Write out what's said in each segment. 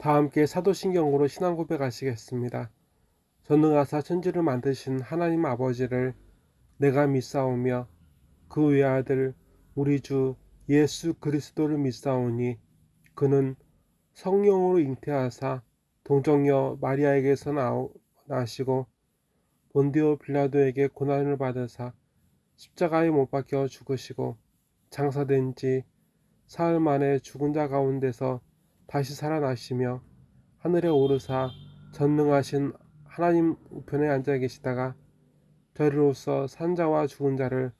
다 함께 사도신경으로 신앙 고백하시겠습니다. 전능하사 천지를 만드신 하나님 아버지를 내가 믿사오며 그 외아들 우리 주 예수 그리스도를 믿사오니 그는 성령으로 잉태하사 동정녀 마리아에게서 나시고 본디오 빌라도에게 고난을 받으사 십자가에 못 박혀 죽으시고 장사된 지 사흘 만에 죽은 자 가운데서 다시 살아나시며 하늘에 오르사 전능하신 하나님 우편에 앉아 계시다가 저리로서 산자와 죽은 자를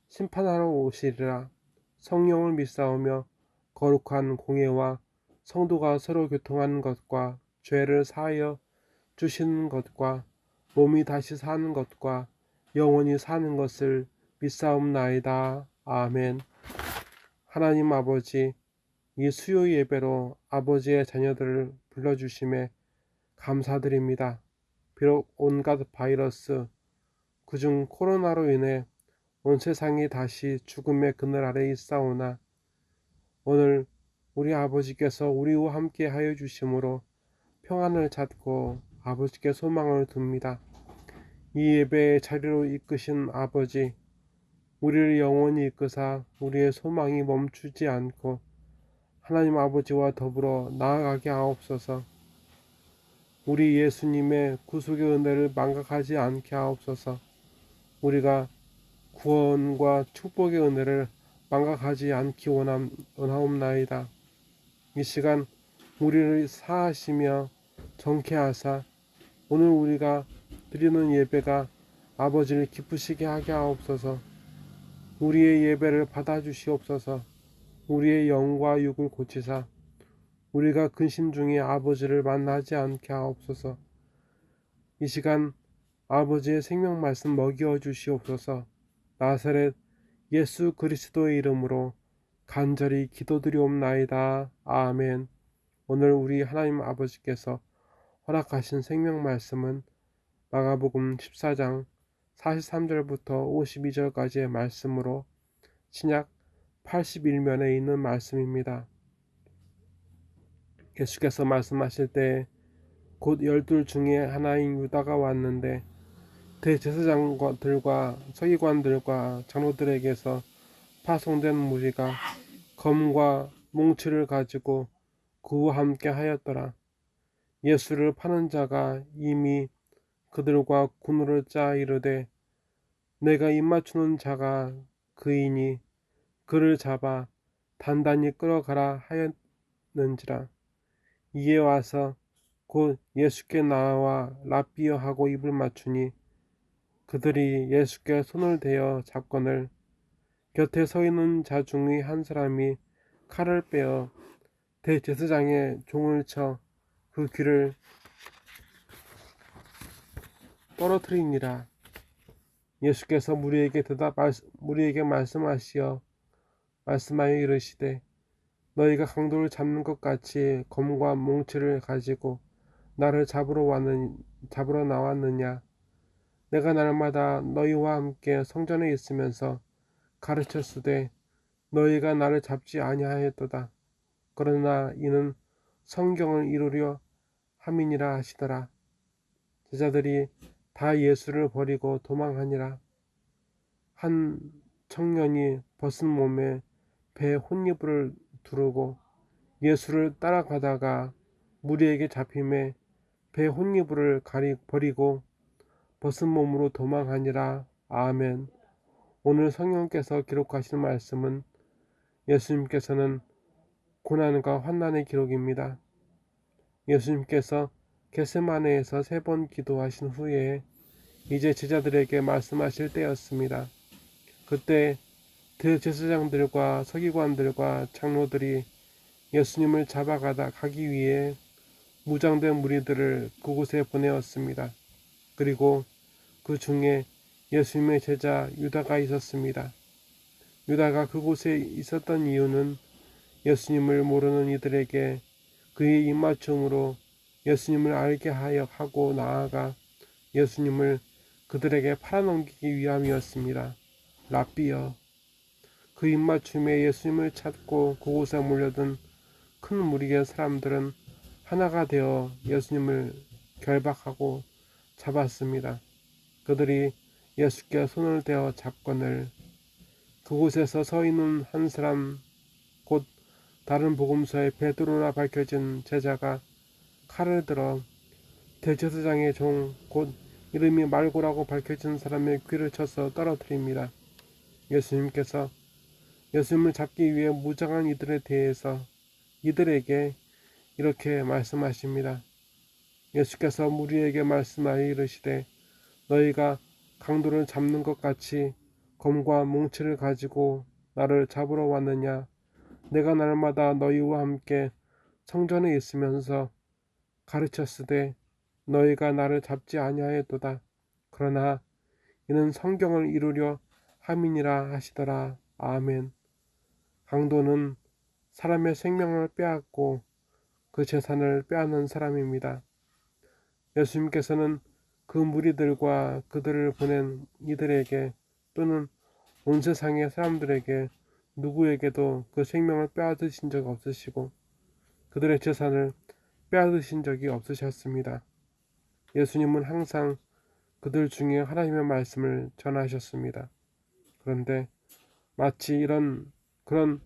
심판하러 오시리라. 성령을 믿사오며 거룩한 공예와 성도가 서로 교통하는 것과 죄를 사하여 주시는 것과 몸이 다시 사는 것과 영원히 사는 것을 믿사옵나이다. 아멘. 하나님 아버지, 이 수요 예배로 아버지의 자녀들을 불러주심에 감사드립니다. 비록 온갖 바이러스, 그중 코로나로 인해 온 세상이 다시 죽음의 그늘 아래 있사오나 오늘 우리 아버지께서 우리와 함께 하여 주심으로 평안을 찾고 아버지께 소망을 둡니다. 이 예배의 자리로 이끄신 아버지, 우리를 영원히 이끄사 우리의 소망이 멈추지 않고 하나님 아버지와 더불어 나아가게 하옵소서. 우리 예수님의 구속의 은혜를 망각하지 않게 하옵소서. 우리가 구원과 축복의 은혜를 망각하지 않기 원하옵나이다. 이 시간 우리를 사하시며 정케하사 오늘 우리가 드리는 예배가 아버지를 기쁘시게 하게 하옵소서. 우리의 예배를 받아주시옵소서. 우리의 영과 육을 고치사 우리가 근심 중에 아버지를 만나지 않게 하옵소서. 이 시간 아버지의 생명 말씀 먹여 주시옵소서. 나사렛 예수 그리스도의 이름으로 간절히 기도드리옵나이다. 아멘. 오늘 우리 하나님 아버지께서 허락하신 생명 말씀은 마가복음 14장 43절부터 52절까지의 말씀으로 신약 81면에 있는 말씀입니다. 예수께서 말씀하실 때 곧 12 중에 하나인 유다가 왔는데 대제사장들과 서기관들과 장로들에게서 파송된 무리가 검과 몽치를 가지고 그와 함께 하였더라. 예수를 파는 자가 이미 그들과 군우를 짜 이르되 내가 입맞추는 자가 그이니 그를 잡아 단단히 끌어가라 하였는지라. 이에 와서 곧 예수께 나와 랍비여 하고 입을 맞추니 그들이 예수께 손을 대어 잡거늘 곁에 서 있는 자 중의 한 사람이 칼을 빼어 대제사장의 종을 쳐 그 귀를 떨어뜨리니라. 예수께서 무리에게 말씀하여 이르시되 너희가 강도를 잡는 것 같이 검과 몽치를 가지고 나를 잡으러 나왔느냐. 내가 날마다 너희와 함께 성전에 있으면서 가르쳤으되 너희가 나를 잡지 아니하였도다. 그러나 이는 성경을 이루려 함이니라 하시더라. 제자들이 다 예수를 버리고 도망하니라. 한 청년이 벗은 몸에 배 혼이불을 두르고 예수를 따라가다가 무리에게 잡힘에 배 혼이불을 버리고 벗은 몸으로 도망하니라. 아멘. 오늘 성령께서 기록하신 말씀은 예수님께서는 고난과 환난의 기록입니다. 예수님께서 겟세마네에서 3번 기도하신 후에 이제 제자들에게 말씀하실 때였습니다. 그때 대제사장들과 서기관들과 장로들이 예수님을 가기 위해 무장된 무리들을 그곳에 보내었습니다. 그리고 그 중에 예수님의 제자 유다가 있었습니다. 유다가 그곳에 있었던 이유는 예수님을 모르는 이들에게 그의 입맞춤으로 예수님을 알게 하고 나아가 예수님을 그들에게 팔아넘기기 위함이었습니다. 랍비여. 그 입맞춤에 예수님을 찾고 그곳에 몰려든 큰 무리의 사람들은 하나가 되어 예수님을 결박하고 잡았습니다. 그들이 예수께 손을 대어 잡거늘 그곳에서 서 있는 한 사람 곧 다른 복음서에 베드로라 밝혀진 제자가 칼을 들어 대제사장의 종 곧 이름이 말고라고 밝혀진 사람의 귀를 쳐서 떨어뜨립니다. 예수님께서 예수님을 잡기 위해 무장한 이들에 대해서 이들에게 이렇게 말씀하십니다. 예수께서 무리에게 말씀하여 이르시되 너희가 강도를 잡는 것 같이 검과 뭉치를 가지고 나를 잡으러 왔느냐? 내가 날마다 너희와 함께 성전에 있으면서 가르쳤으되 너희가 나를 잡지 아니하였도다. 그러나 이는 성경을 이루려 함이니라 하시더라. 아멘. 강도는 사람의 생명을 빼앗고 그 재산을 빼앗는 사람입니다. 예수님께서는 그 무리들과 그들을 보낸 이들에게 또는 온 세상의 사람들에게 누구에게도 그 생명을 빼앗으신 적 없으시고 그들의 재산을 빼앗으신 적이 없으셨습니다. 예수님은 항상 그들 중에 하나님의 말씀을 전하셨습니다. 그런데 마치 그런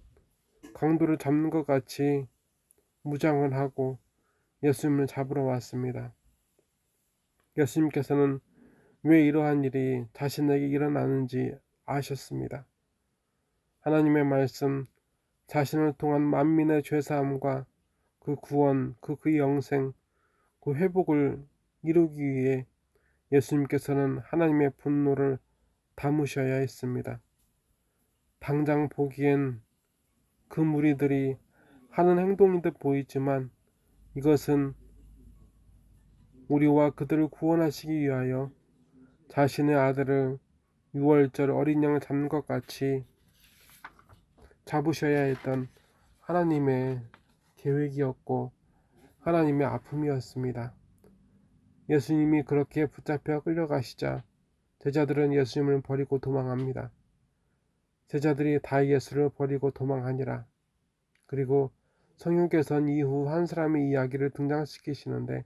강도를 잡는 것 같이 무장을 하고 예수님을 잡으러 왔습니다. 예수님께서는 왜 이러한 일이 자신에게 일어나는지 아셨습니다. 하나님의 말씀, 자신을 통한 만민의 죄사함과 그 구원, 그 영생, 그 회복을 이루기 위해 예수님께서는 하나님의 분노를 담으셔야 했습니다. 당장 보기엔 그 무리들이 하는 행동인 듯 보이지만 이것은 우리와 그들을 구원하시기 위하여 자신의 아들을 유월절 어린 양을 잡는 것 같이 잡으셔야 했던 하나님의 계획이었고 하나님의 아픔이었습니다. 예수님이 그렇게 붙잡혀 끌려가시자 제자들은 예수님을 버리고 도망합니다. 제자들이 다 예수를 버리고 도망하니라. 그리고 성령께서는 이후 한 사람의 이야기를 등장시키시는데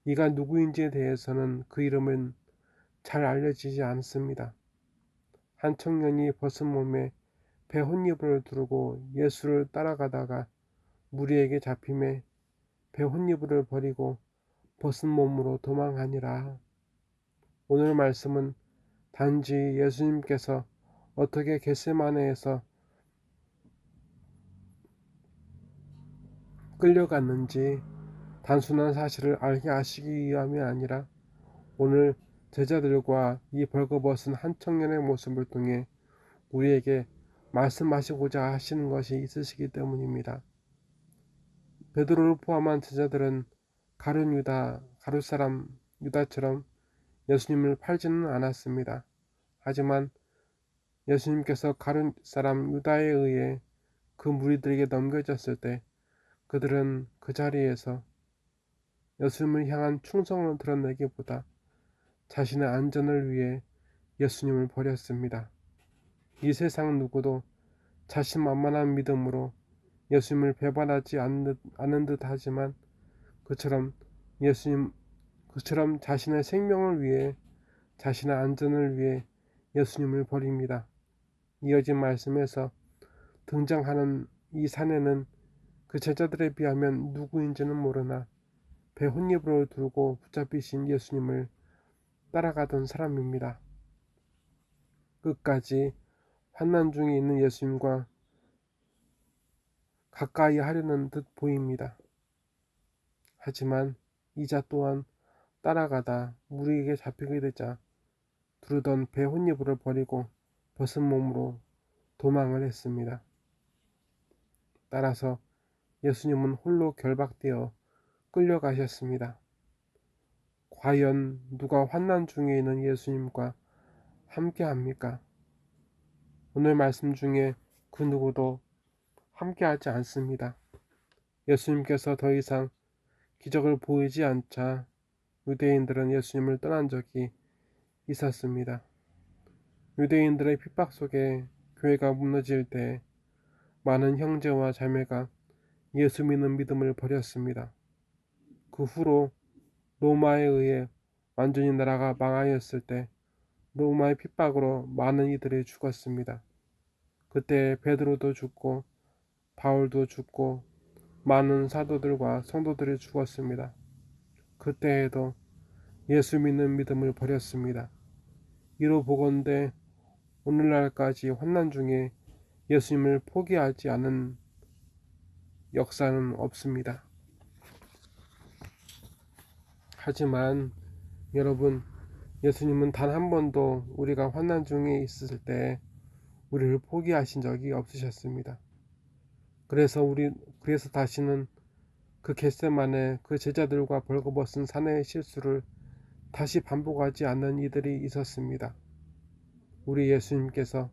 이가 누구인지에 대해서는 그 이름은 잘 알려지지 않습니다. 한 청년이 벗은 몸에 배 혼잎을 두르고 예수를 따라가다가 무리에게 잡힘에 배 혼잎을 버리고 벗은 몸으로 도망하니라. 오늘 말씀은 단지 예수님께서 어떻게 겟세마네에서 끌려갔는지 단순한 사실을 알게 하시기 위함이 아니라 오늘 제자들과 이 벌거벗은 한 청년의 모습을 통해 우리에게 말씀하시고자 하시는 것이 있으시기 때문입니다. 베드로를 포함한 제자들은 가룟 사람 유다처럼 예수님을 팔지는 않았습니다. 하지만 예수님께서 가룟 사람 유다에 의해 그 무리들에게 넘겨졌을 때 그들은 그 자리에서 예수님을 향한 충성을 드러내기보다 자신의 안전을 위해 예수님을 버렸습니다. 이 세상 누구도 자신만만한 믿음으로 예수님을 배반하지 않은 듯 하지만 그처럼 자신의 생명을 위해 자신의 안전을 위해 예수님을 버립니다. 이어진 말씀에서 등장하는 이 사내는 그 제자들에 비하면 누구인지는 모르나 배 혼잎으로 두르고 붙잡히신 예수님을 따라가던 사람입니다. 끝까지 환난 중에 있는 예수님과 가까이 하려는 듯 보입니다. 하지만 이자 또한 따라가다 무리에게 잡히게 되자 두르던 배 혼잎을 버리고 벗은 몸으로 도망을 했습니다. 따라서 예수님은 홀로 결박되어 끌려가셨습니다. 과연 누가 환난 중에 있는 예수님과 함께 합니까? 오늘 말씀 중에 그 누구도 함께 하지 않습니다. 예수님께서 더 이상 기적을 보이지 않자 유대인들은 예수님을 떠난 적이 있었습니다. 유대인들의 핍박 속에 교회가 무너질 때 많은 형제와 자매가 예수 믿는 믿음을 버렸습니다. 그 후로 로마에 의해 완전히 나라가 망하였을 때 로마의 핍박으로 많은 이들이 죽었습니다. 그때 베드로도 죽고 바울도 죽고 많은 사도들과 성도들이 죽었습니다. 그때에도 예수 믿는 믿음을 버렸습니다. 이로 보건대 오늘날까지 환난 중에 예수님을 포기하지 않은 역사는 없습니다. 하지만 여러분, 예수님은 단 한 번도 우리가 환난 중에 있을 때 우리를 포기하신 적이 없으셨습니다. 그래서 다시는 그 겟세마네 그 제자들과 벌거벗은 사내의 실수를 다시 반복하지 않는 이들이 있었습니다. 우리 예수님께서,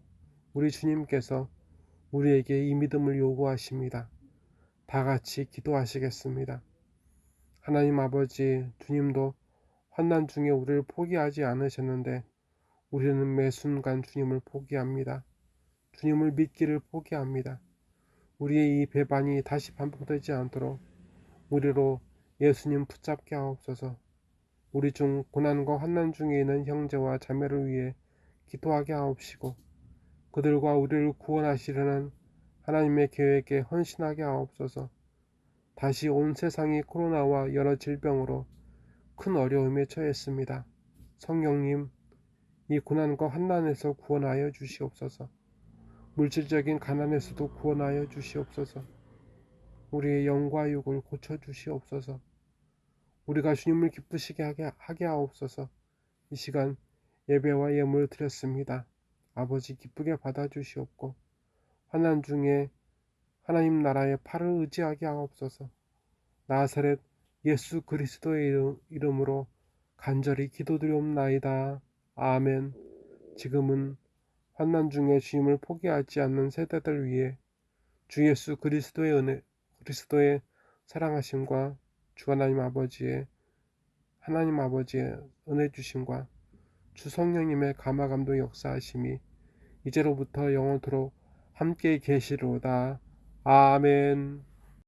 우리 주님께서 우리에게 이 믿음을 요구하십니다. 다 같이 기도하시겠습니다. 하나님 아버지, 주님도 환난 중에 우리를 포기하지 않으셨는데 우리는 매 순간 주님을 포기합니다. 주님을 믿기를 포기합니다. 우리의 이 배반이 다시 반복되지 않도록 우리로 예수님 붙잡게 하옵소서. 우리 중 고난과 환난 중에 있는 형제와 자매를 위해 기도하게 하옵시고 그들과 우리를 구원하시려는 하나님의 계획에 헌신하게 하옵소서. 다시 온 세상이 코로나와 여러 질병으로 큰 어려움에 처했습니다. 성령님, 이 고난과 환난에서 구원하여 주시옵소서. 물질적인 가난에서도 구원하여 주시옵소서. 우리의 영과 육을 고쳐 주시옵소서. 우리가 주님을 기쁘시게 하게 하옵소서. 이 시간 예배와 예물을 드렸습니다. 아버지 기쁘게 받아주시옵고 환난 중에 하나님 나라의 팔을 의지하게 하옵소서. 나사렛 예수 그리스도의 이름으로 간절히 기도드리옵나이다. 아멘. 지금은 환난 중에 주님을 포기하지 않는 세대들 위해 주 예수 그리스도의 은혜, 그리스도의 사랑하심과 주 하나님 아버지의 은혜 주심과 주 성령님의 감화감동 역사하심이 이제로부터 영원토록 함께 계시로다. 아멘.